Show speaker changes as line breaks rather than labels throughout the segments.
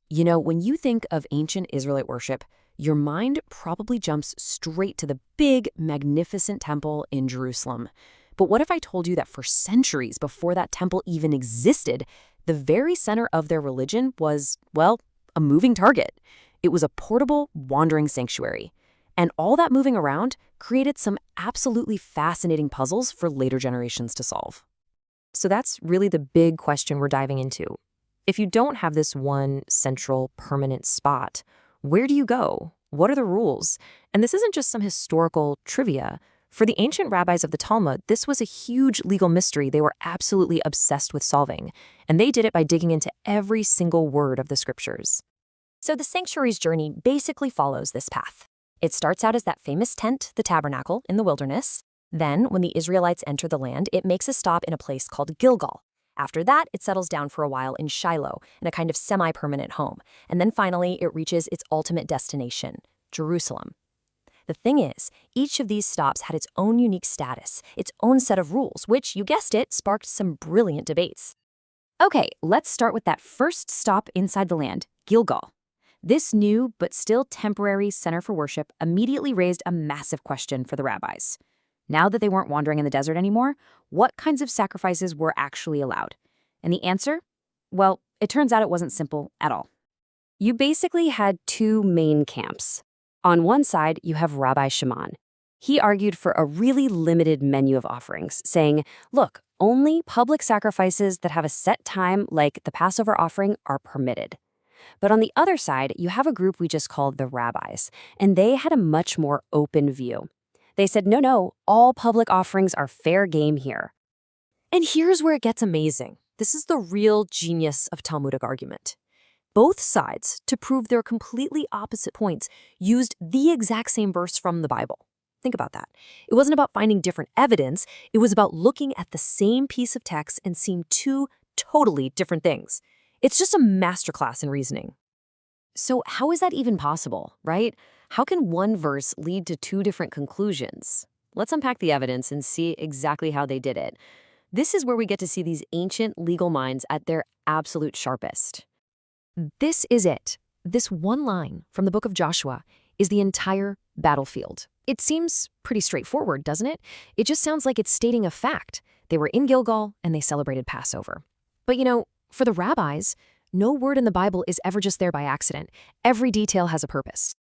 You know, when you think of ancient Israelite worship, your mind probably jumps straight to the big, magnificent temple in Jerusalem. But what if I told you that for centuries before that temple even existed, the very center of their religion was, well, a moving target? It was a portable, wandering sanctuary. And all that moving around created some absolutely fascinating puzzles for later generations to solve. So that's really the big question we're diving into. If you don't have this one central, permanent spot, where do you go? What are the rules? And this isn't just some historical trivia. For the ancient rabbis of the Talmud, this was a huge legal mystery they were absolutely obsessed with solving. And they did it by digging into every single word of the scriptures.
So the sanctuary's journey basically follows this path. It starts out as that famous tent, the Tabernacle, in the wilderness. Then, when the Israelites enter the land, it makes a stop in a place called Gilgal. After that, it settles down for a while in Shiloh, in a kind of semi-permanent home. And then finally, it reaches its ultimate destination, Jerusalem. The thing is, each of these stops had its own unique status, its own set of rules, which, you guessed it, sparked some brilliant debates.
Okay, let's start with that first stop inside the land, Gilgal. This new but still temporary center for worship immediately raised a massive question for the rabbis. Now that they weren't wandering in the desert anymore, what kinds of sacrifices were actually allowed? And the answer? Well, it turns out it wasn't simple at all. You basically had two main camps. On one side, you have Rabbi Shimon. He argued for a really limited menu of offerings, saying, look, only public sacrifices that have a set time, like the Passover offering, are permitted. But on the other side, you have a group we just called the rabbis, and they had a much more open view. They said, no, all public offerings are fair game here.
And here's where it gets amazing. This is the real genius of Talmudic argument. Both sides, to prove their completely opposite points, used the exact same verse from the Bible. Think about that. It wasn't about finding different evidence. It was about looking at the same piece of text and seeing two totally different things. It's just a masterclass in reasoning.
So how is that even possible, right? How can one verse lead to two different conclusions? Let's unpack the evidence and see exactly how they did it. This is where we get to see these ancient legal minds at their absolute sharpest. This is it. This one line from the book of Joshua is the entire battlefield. It seems pretty straightforward, doesn't it? It just sounds like it's stating a fact. They were in Gilgal and they celebrated Passover. But for the rabbis, no word in the Bible is ever just there by accident. Every detail has a purpose.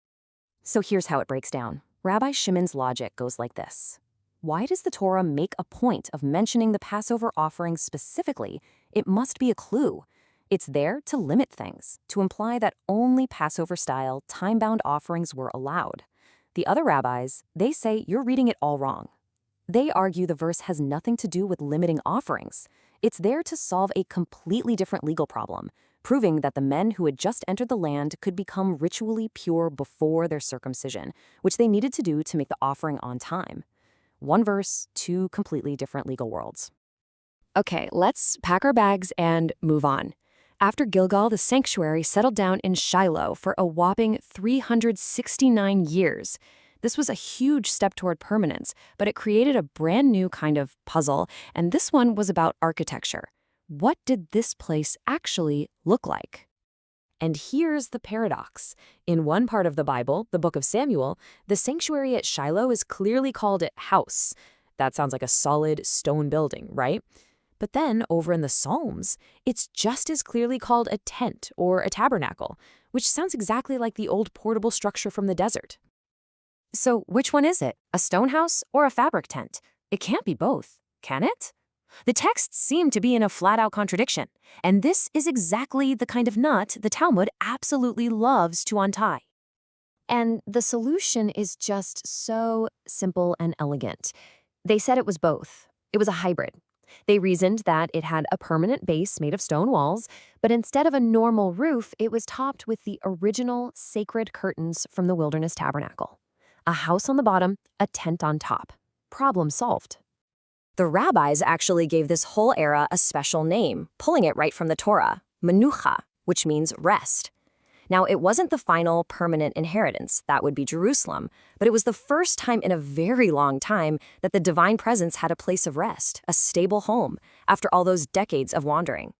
So here's how it breaks down. Rabbi Shimon's logic goes like this. Why does the Torah make a point of mentioning the Passover offering specifically? It must be a clue. It's there to limit things, to imply that only Passover-style, time-bound offerings were allowed. The other rabbis, they say you're reading it all wrong. They argue the verse has nothing to do with limiting offerings. It's there to solve a completely different legal problem, proving that the men who had just entered the land could become ritually pure before their circumcision, which they needed to do to make the offering on time. One verse, two completely different legal worlds. Okay, let's pack our bags and move on. After Gilgal, the sanctuary settled down in Shiloh for a whopping 369 years. This was a huge step toward permanence, but it created a brand new kind of puzzle, and this one was about architecture. What did this place actually look like? And here's the paradox. In one part of the Bible, the book of Samuel, the sanctuary at Shiloh is clearly called a house. That sounds like a solid stone building, right? But then over in the Psalms, it's just as clearly called a tent or a tabernacle, which sounds exactly like the old portable structure from the desert. So which one is it? A stone house or a fabric tent? It can't be both, can it? The texts seem to be in a flat-out contradiction, and this is exactly the kind of knot the Talmud absolutely loves to untie. And the solution is just so simple and elegant. They said it was both. It was a hybrid. They reasoned that it had a permanent base made of stone walls, but instead of a normal roof, it was topped with the original sacred curtains from the wilderness tabernacle. A house on the bottom, a tent on top. Problem solved. The rabbis actually gave this whole era a special name, pulling it right from the Torah, menucha, which means rest. Now, it wasn't the final permanent inheritance, that would be Jerusalem, but it was the first time in a very long time that the divine presence had a place of rest, a stable home, after all those decades of wandering.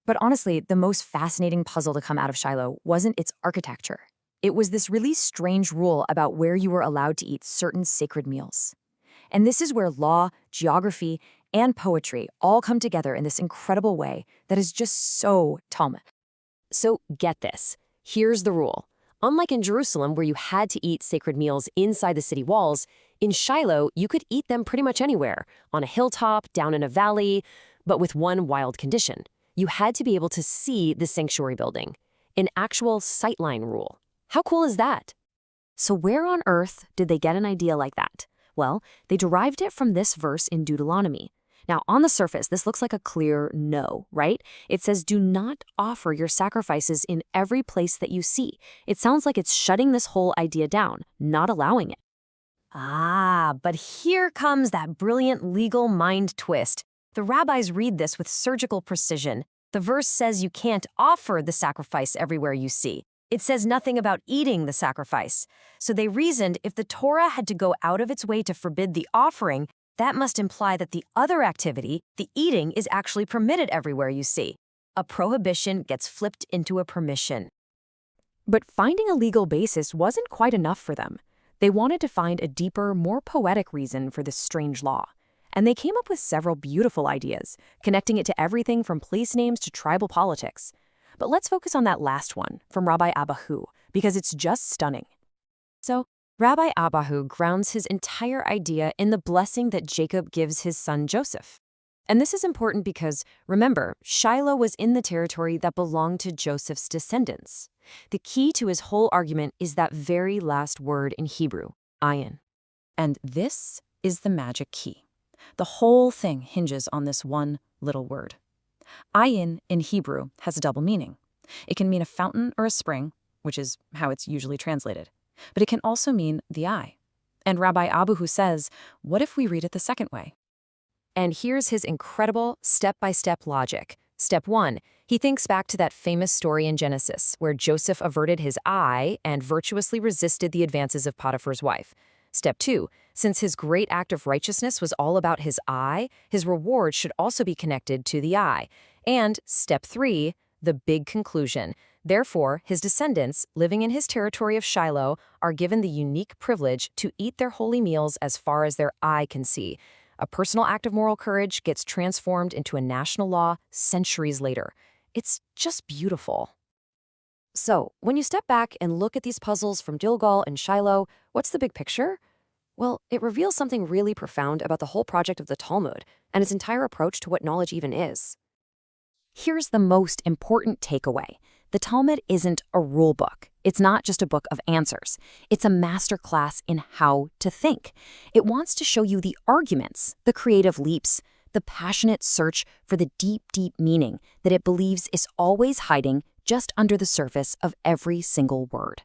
But honestly, the most fascinating puzzle to come out of Shiloh wasn't its architecture. It was this really strange rule about where you were allowed to eat certain sacred meals. And this is where law, geography, and poetry all come together in this incredible way that is just so Talmud.
So get this. Here's the rule. Unlike in Jerusalem, where you had to eat sacred meals inside the city walls, in Shiloh, you could eat them pretty much anywhere, on a hilltop, down in a valley, but with one wild condition. You had to be able to see the sanctuary building, an actual sightline rule. How cool is that?
So where on earth did they get an idea like that? Well, they derived it from this verse in Deuteronomy. Now, on the surface, this looks like a clear no, right? It says, do not offer your sacrifices in every place that you see. It sounds like it's shutting this whole idea down, not allowing it.
Ah, but here comes that brilliant legal mind twist. The rabbis read this with surgical precision. The verse says you can't offer the sacrifice everywhere you see. It says nothing about eating the sacrifice. So they reasoned if the Torah had to go out of its way to forbid the offering, that must imply that the other activity, the eating, is actually permitted everywhere you see. A prohibition gets flipped into a permission.
But finding a legal basis wasn't quite enough for them. They wanted to find a deeper, more poetic reason for this strange law. And they came up with several beautiful ideas, connecting it to everything from place names to tribal politics. But let's focus on that last one, from Rabbi Abahu, because it's just stunning.
So, Rabbi Abahu grounds his entire idea in the blessing that Jacob gives his son Joseph. And this is important because, remember, Shiloh was in the territory that belonged to Joseph's descendants. The key to his whole argument is that very last word in Hebrew, ayin.
And this is the magic key. The whole thing hinges on this one little word. Ayin in Hebrew has a double meaning. It can mean a fountain or a spring, which is how it's usually translated. But it can also mean the eye. And Rabbi Abahu says, what if we read it the second way?
And here's his incredible step-by-step logic. Step 1, he thinks back to that famous story in Genesis, where Joseph averted his eye and virtuously resisted the advances of Potiphar's wife. Step 2, since his great act of righteousness was all about his eye, his reward should also be connected to the eye. And Step 3, the big conclusion. Therefore, his descendants, living in his territory of Shiloh, are given the unique privilege to eat their holy meals as far as their eye can see. A personal act of moral courage gets transformed into a national law centuries later. It's just beautiful. So, when you step back and look at these puzzles from Gilgal and Shiloh, what's the big picture? Well, it reveals something really profound about the whole project of the Talmud and its entire approach to what knowledge even is.
Here's the most important takeaway. The Talmud isn't a rule book. It's not just a book of answers. It's a masterclass in how to think. It wants to show you the arguments, the creative leaps, the passionate search for the deep, deep meaning that it believes is always hiding just under the surface of every single word.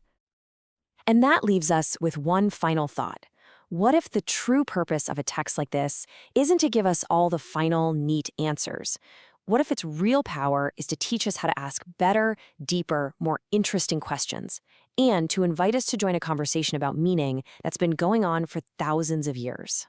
And that leaves us with one final thought. What if the true purpose of a text like this isn't to give us all the final, neat answers? What if its real power is to teach us how to ask better, deeper, more interesting questions, and to invite us to join a conversation about meaning that's been going on for thousands of years?